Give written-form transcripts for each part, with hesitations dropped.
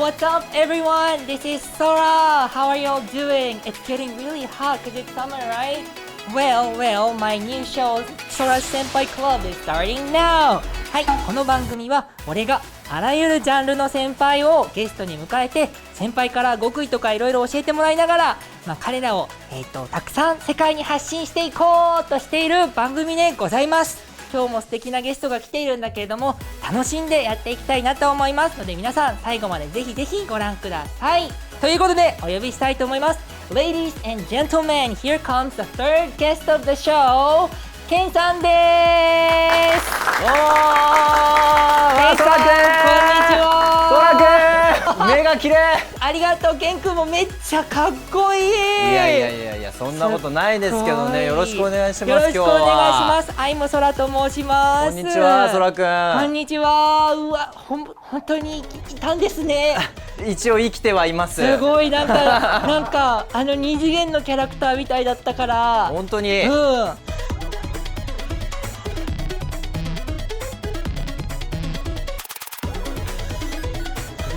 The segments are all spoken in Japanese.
What's up, everyone? This is Sora. How are y'all doing? It's getting really hot because it's summer, right? Well, my new show, Sora Senpai Club, is starting now. はい、この番組は俺があらゆるジャンルの先輩をゲストに迎えて、先輩から極意とかいろいろ教えてもらいながら、彼らを、たくさん世界に発信していこうとしている番組でございます。今日も素敵なゲストが来ているんだけれども、楽しんでやっていきたいなと思いますので、皆さん最後までぜひぜひご覧ください。ということでお呼びしたいと思います。 Ladies and gentlemen, here comes the third guest of the show, ケンさんです。おー、ケンさん、こんにちは。そらくん、目が綺麗。ありがとう。ケン君もめっちゃかっこいい。いやそんなことないですけどね。よろしくお願いします。よろしくお願いします。愛も空と申します。こんにちは、そらくん。こんにちは。うわ、本当にいたんですね。一応生きてはいます。すごい、なんか二次元のキャラクターみたいだったから。本当に。す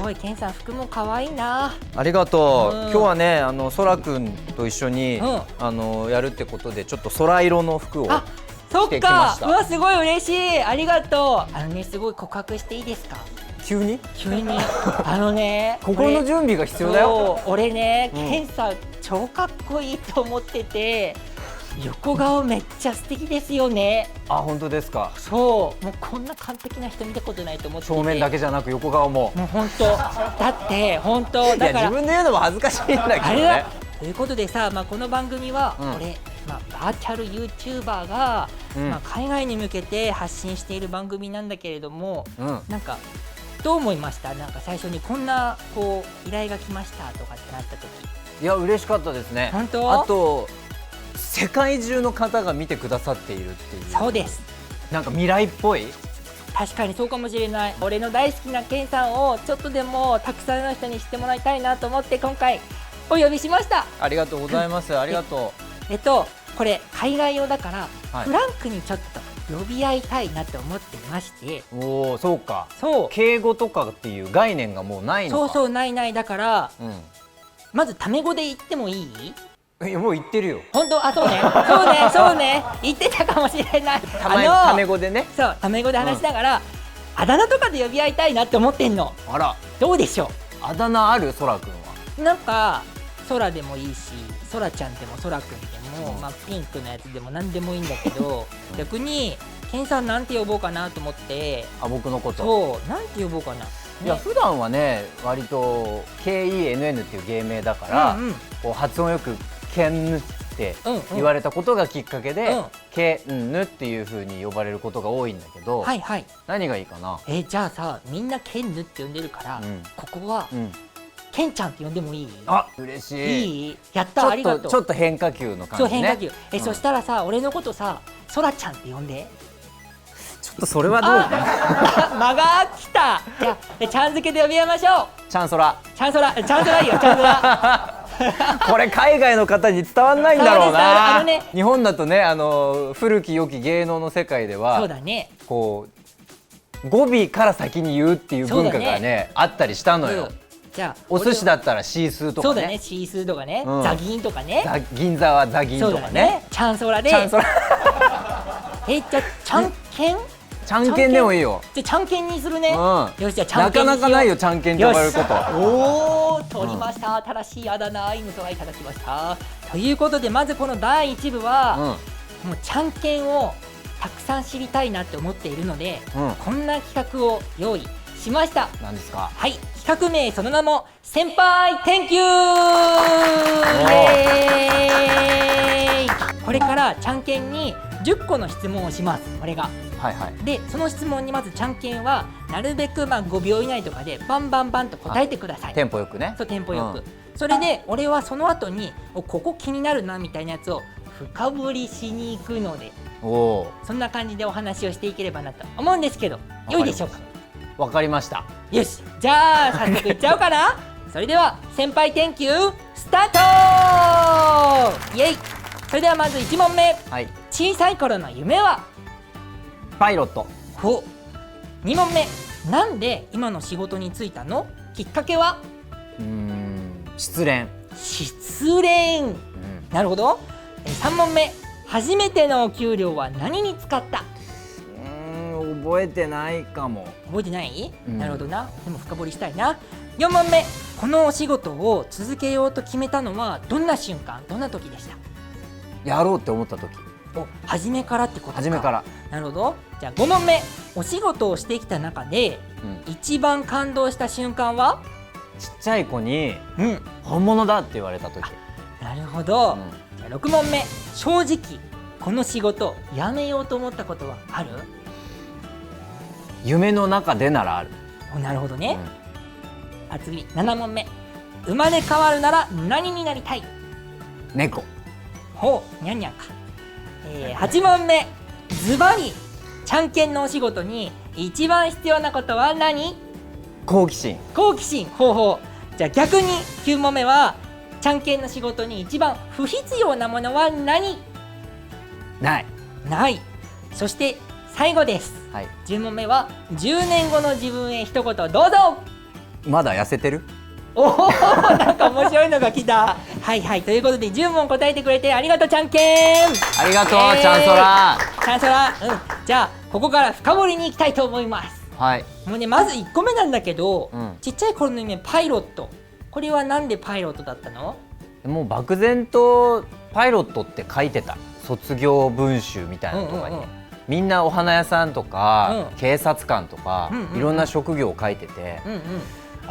ごい、ケンさん服も可愛いな。ありがとう。今日はね、そらくんと一緒に、やるってことで、ちょっと空色の服を着てきました。うわ、すごい嬉しい。ありがとう。すごい告白していいですか？急に心の準備が必要だよ。俺ね、ケンさん超かっこいいと思ってて、横顔めっちゃ素敵ですよね。あ、本当ですか。もうこんな完璧な人見たことないと思ってて。正面だけじゃなく横顔も。もう本当だって本当だから。いや、自分で言うのも恥ずかしいんだけどね。ということでさ、この番組は俺、バーチャル YouTuber が、海外に向けて発信している番組なんだけれども、なんかどう思いました？なんか最初にこんな依頼が来ましたとかってなった時。いや、嬉しかったですね。本当？あと世界中の方が見てくださっているっていう。そうです。なんか未来っぽい。確かにそうかもしれない。俺の大好きなケンさんをちょっとでもたくさんの人に知ってもらいたいなと思って今回お呼びしました。ありがとうございます。ありがとう。これ海外用だから、はい、フランクにちょっと呼び合いたいなと思っていまして。おお、そうか。そう。敬語とかっていう概念がもうないのか。そうないだから、まずタメ語で言ってもいい？もう言ってるよ。本当？そうね言ってたかもしれない。タメ語でね。そう、タメ語で話しながら、あだ名とかで呼び合いたいなって思ってんの。あら、どうでしょう？あだ名ある？そらくんは。なんか空でもいいし、そらちゃんでもそらくんでも、ピンクのやつでも何でもいいんだけど、逆にケンさんなんて呼ぼうかなと思って。あ、僕のこと。そう、なんて呼ぼうかな。いや、普段はね、割と KENN っていう芸名だから、こう発音よくケンヌって言われたことがきっかけで、ケンヌっていう風に呼ばれることが多いんだけど、何がいいかな。じゃあさ、みんなケンヌって呼んでるから、ここは、ケンちゃんって呼んでもいい？あ、嬉しい。いい？やった、ありがとう。ちょっと変化球の感じね。そう、変化球。そしたらさ、俺のことさ、そらちゃんって呼んで。ちょっとそれはどうかな。間が来た。じゃあ、ちゃん付けで呼び合いましょう。ちゃんそら。ちゃんそらいいよ、ちゃんそら。これ海外の方に伝わんないんだろうな。日本だとね、古き良き芸能の世界では、そうだね。こう語尾から先に言うっていう文化がね、あったりしたのよ。じゃあお寿司だったらシースーとかね。そうだね、シースーとかね、ザギンとかね。銀座はザギンとかね。ちゃんそらで。ちゃんそら。じゃあちゃんけん？ちゃんけんでもいいよ。じゃあちゃんけんにするね。よし、じゃあちゃんけんにしよう。なかなかないよ、ちゃんけんって呼ばれること。おお、取りました。新しいあだ名、愛の空いただきました。ということで、まずこの第1部は、もうちゃんけんをたくさん知りたいなって思っているので、こんな企画を用意しました。何ですか？はい、企画名その名も先輩 Thank you。 これからちゃんけんに10個の質問をします。これがで、その質問にまずちゃんけんはなるべく5秒以内とかでバンバンバンと答えてください。テンポよくね。そう、テンポよく。それで俺はその後にここ気になるなみたいなやつを深掘りしに行くので、そんな感じでお話をしていければなと思うんですけど、良いでしょうか？わかりました。よし、じゃあ早速いっちゃおうかな。それでは先輩 Thank you スタート。イエイ。それではまず1問目、小さい頃の夢は？パイロット。2問目、なんで今の仕事に就いたの？きっかけは？失恋。失恋、なるほど。3問目、初めてのお給料は何に使った？覚えてないかも。覚えてない？なるほどな。でも深掘りしたいな。4問目、このお仕事を続けようと決めたのはどんな瞬間、どんな時でした？やろうって思った時。初めからってことか。初めから。なるほど。じゃあ5問目、お仕事をしてきた中で、一番感動した瞬間は？ちっちゃい子に、本物だって言われた時。なるほど。じゃあ6問目、正直この仕事辞めようと思ったことはある？夢の中でならある。なるほどね。次7問目、生まれ変わるなら何になりたい？猫。ほう、にゃんにゃんか。8問目、ズバリちゃんけんのお仕事に一番必要なことは何？好奇心。好奇心。ほうほう。じゃあ逆に9問目は、ちゃんけんの仕事に一番不必要なものは何？ない。ない。そして最後です。10問目は、10年後の自分へ一言どうぞ。まだ痩せてる？おお、なんか面白いのが来た。はいはい、ということで10問答えてくれてありがとう、ちゃんけん。ありがとう、ちゃんそら。ちゃんそら。じゃあここから深掘りに行きたいと思います。もうね、まず1個目なんだけど、ちっちゃい頃の夢パイロット。これはなんでパイロットだったの？もう漠然とパイロットって書いてた、卒業文集みたいなのとかに。みんなお花屋さんとか、警察官とか、いろんな職業を書いてて、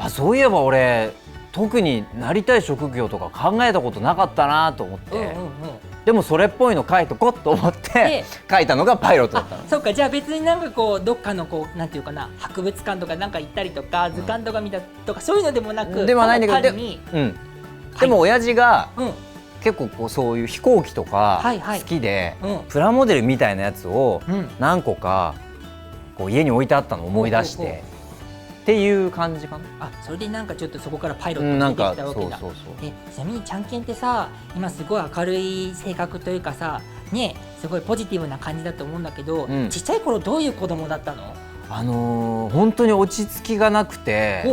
そういえば俺特になりたい職業とか考えたことなかったなと思って、でもそれっぽいの書いとこうと思って書いたのがパイロットだったの。そうか、じゃあ別になんかこうどっかのこうなんていうかな、博物館とかなんか行ったりとか、図鑑とか見たとかそういうのでもなく、ではないんだけど、でも親父が結構こうそういう飛行機とか好きで、プラモデルみたいなやつを何個かこう家に置いてあったのを思い出してっていう感じかな。それでなんかちょっとそこからパイロットが出てきたわけだ。ちなみにちゃんけんってさ、今すごい明るい性格というかさね、すごいポジティブな感じだと思うんだけど、ちっちゃい頃どういう子供だったの？本当に落ち着きがなくて、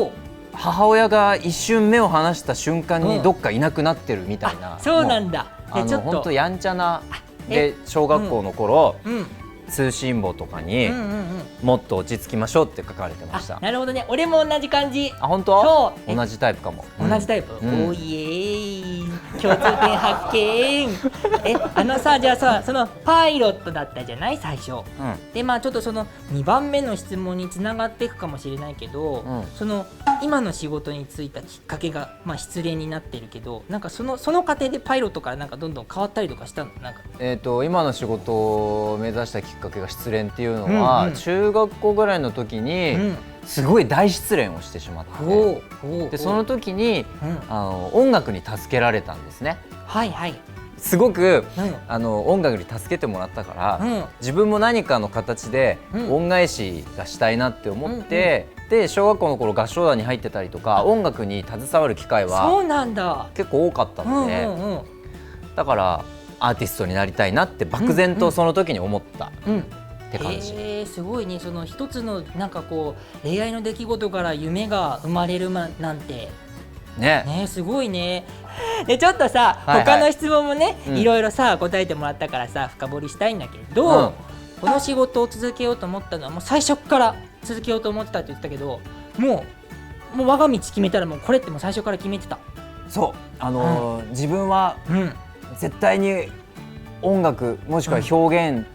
母親が一瞬目を離した瞬間にどっかいなくなってるみたいな。そうなんだ。本当やんちゃなで、小学校の頃、通信簿とかにもっと落ち着きましょうって書かれてました。なるほどね。俺も同じ感じ。本当？同じタイプかも。同じタイプ。おいえ、共通点発見。さ、じゃあさ、そのパイロットだったじゃない最初。でちょっとその2番目の質問につながっていくかもしれないけど、その今の仕事に就いたきっかけが失恋になってるけど、なんかその過程でパイロットからなんかどんどん変わったりとかしたの？なんか今の仕事を目指したきっかけが失恋っていうのは、中学校ぐらいの時にすごい大失恋をしてしまって、でその時に音楽に助けられたんですね。すごく音楽に助けてもらったから、自分も何かの形で恩返しがしたいなって思って、で小学校の頃合唱団に入ってたりとか、音楽に携わる機会は結構多かったので、だからアーティストになりたいなって漠然とその時に思ったって感じ。すごいね。その一つのなんかこう恋愛の出来事から夢が生まれるなんてね、すごいね。でちょっとさ、他の質問もね、いろいろさ答えてもらったからさ深掘りしたいんだけど、この仕事を続けようと思ったのはもう最初から続けようと思ってたって言ってたけど、もう我が道決めたらもうこれってもう最初から決めてた？そう、自分は絶対に音楽もしくは表現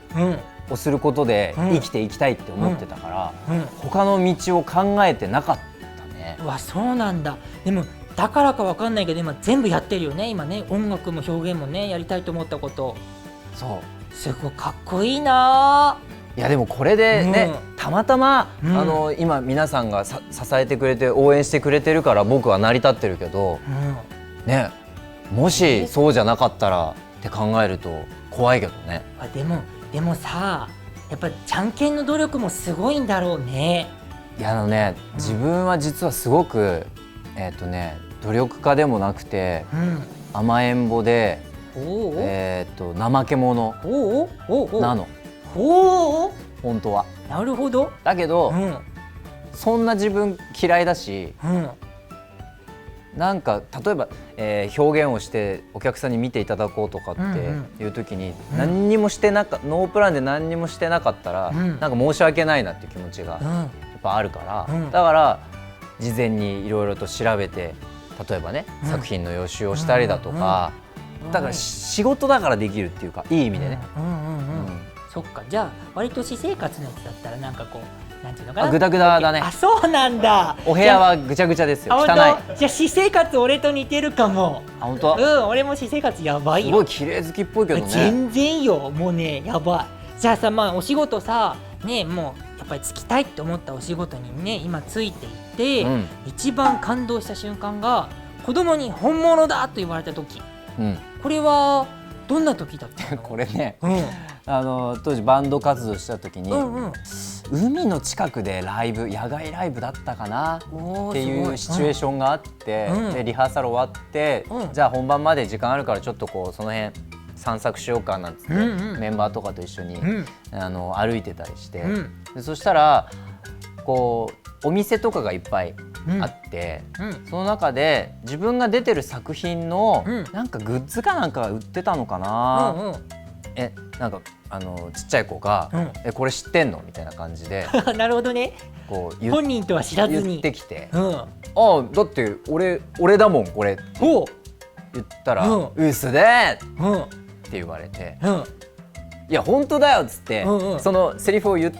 をすることで生きていきたいって思ってたから、他の道を考えてなかったね。そうなんだ。でもだからかわかんないけど今全部やってるよね。今ね、音楽も表現もね、やりたいと思ったこと。そうすごいかっこいいな。いやでもこれでね、たまたま今皆さんが支えてくれて応援してくれてるから僕は成り立ってるけど、ね、もしそうじゃなかったらって考えると怖いけどね。でもさ、やっぱちゃんけんの努力もすごいんだろうね。いや自分は実はすごく努力家でもなくて、甘えん坊で怠け者なの。本当は。なるほど。だけど、そんな自分嫌いだし、なんか例えば、表現をしてお客さんに見ていただこうとかっていう時に、何にもしてノープランで何にもしてなかったら、なんか申し訳ないなっていう気持ちがやっぱあるから、だから事前にいろいろと調べて、例えばね、作品の予習をしたりだとか、だから仕事だからできるっていうか、いい意味でね。そっか、じゃあ割と私生活のやつだったらなんかこうなんていうのかな、グダグダだね。あ、そうなんだ。お部屋はぐちゃぐちゃですよ。汚い。じゃあ私生活俺と似てるかも。あ、本当？俺も私生活やばいよ。すごい綺麗好きっぽいけどね。全然よ、もうね、やばい。じゃあさ、まあお仕事さ、ね、もうやっぱりつきたいって思ったお仕事にね、今ついていて、一番感動した瞬間が子供に本物だと言われた時。これはどんな時だったの？これね、当時バンド活動した時に、海の近くでライブ、野外ライブだったかなっていうシチュエーションがあって、でリハーサル終わって、じゃあ本番まで時間あるからちょっとこうその辺散策しようかなんつって、メンバーとかと一緒に、歩いてたりして、でそしたらこうお店とかがいっぱいあって、その中で自分が出てる作品のなんかグッズかなんかが売ってたのかな、なんかちっちゃい子が「これ知ってんの？」みたいな感じでなるほどね、こう本人とは知らずに言ってきて「ああだって俺だもんこれ」って言ったら「嘘だ!」って言われて「いや本当だよ」っつってそのセリフを言っ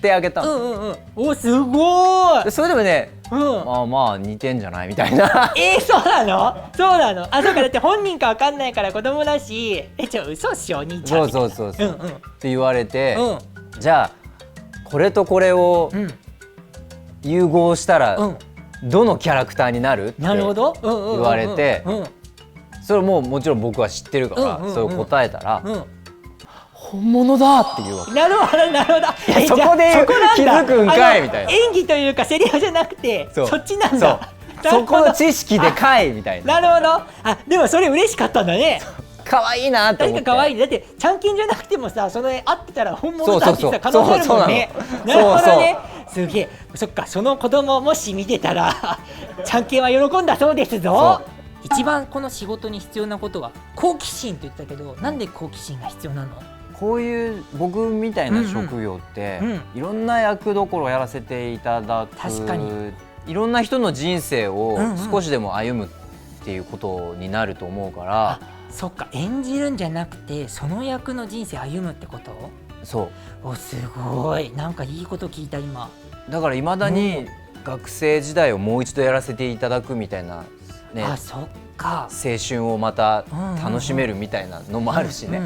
てあげたの。お、すごい。それでもね、まあまあ似てんじゃないみたいな。そうなの？そうなの？あ、そうか、だって本人かわかんないから子供だし、嘘っしょ、兄ちゃんみたいな。そうって言われて、じゃあこれとこれを融合したらどのキャラクターになるって言われて、それももちろん僕は知ってるからそれを答えたら、本物だっていうわけ。なるほどなるほど。そこで気づくんかいみたいな。演技というかセリフじゃなくてそっちなんだ。そこの知識でかいみたいな。なるほど。あ、でもそれ嬉しかったんだね。可愛いなって思って。可愛い。だってちゃんけんじゃなくてもさ、その合ってたら本物だってさ可能性あるもんね。なるほどね。すげえ。そっか、その子供もし見てたらちゃんけんは喜んだそうですぞ。一番この仕事に必要なことは好奇心と言ったけど、なんで好奇心が必要なの？こういう僕みたいな職業って、いろんな役どころをやらせていただく、確かにいろんな人の人生を少しでも歩むっていうことになると思うから、そっか、演じるんじゃなくてその役の人生歩むってこと？そう。すごい、なんかいいこと聞いた今。だからいまだに学生時代をもう一度やらせていただくみたいなね、そっか、青春をまた楽しめるみたいなのもあるしね。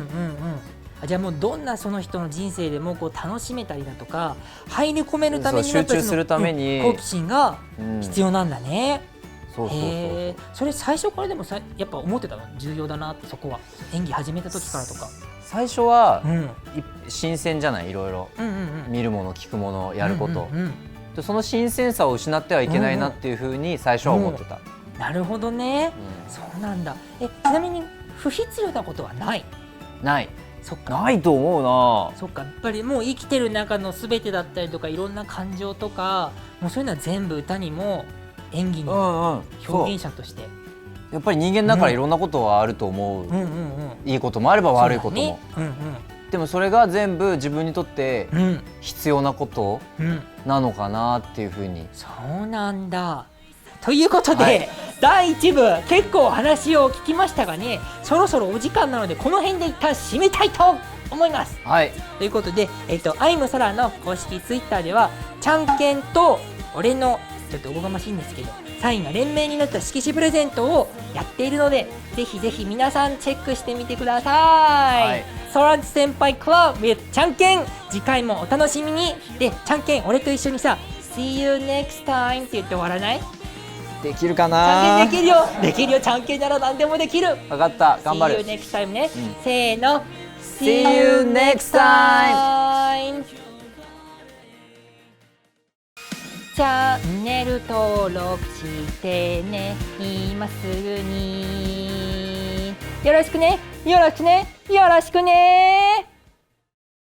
じゃあもうどんなその人の人生でもこう楽しめたりだとか入り込めるために集中するために好奇心が必要なんだね。それ最初からでもやっぱ思ってたの重要だなって、そこは演技始めた時からとか。最初は新鮮じゃない、いろいろ見るもの聞くものやること、その新鮮さを失ってはいけないなっていうふうに最初は思ってた。なるほどね、そうなんだ。ちなみに不必要なことはない？ない。そっか、ないと思うな。そっか、やっぱりもう生きてる中の全てだったりとかいろんな感情とか、もうそういうのは全部歌にも演技にも表現者として、やっぱり人間だからいろんなことはあると思う。いいこともあれば悪いことも。でもそれが全部自分にとって必要なことなのかなっていうふうに。そうなんだ。ということで、第1部結構話を聞きましたがね、そろそろお時間なのでこの辺で一旦締めたいと思います。ということで、アイムソラの公式ツイッターではちゃんけんと俺のちょっとおこがましいんですけどサインが連名になった色紙プレゼントをやっているので、ぜひぜひ皆さんチェックしてみてください。ソラ先輩クラブ with ちゃんけん、次回もお楽しみに。で、ちゃんけん俺と一緒にさ See you next time って言って終わらない？できるかな？ちゃんけんできるよ。できるよ。ちゃんけんなら何でもできる。分かった、頑張る。 See you next time ね、せーの See you next time。チャンネル登録してね、今すぐに。よろしくね、よろしくね、よろしくね。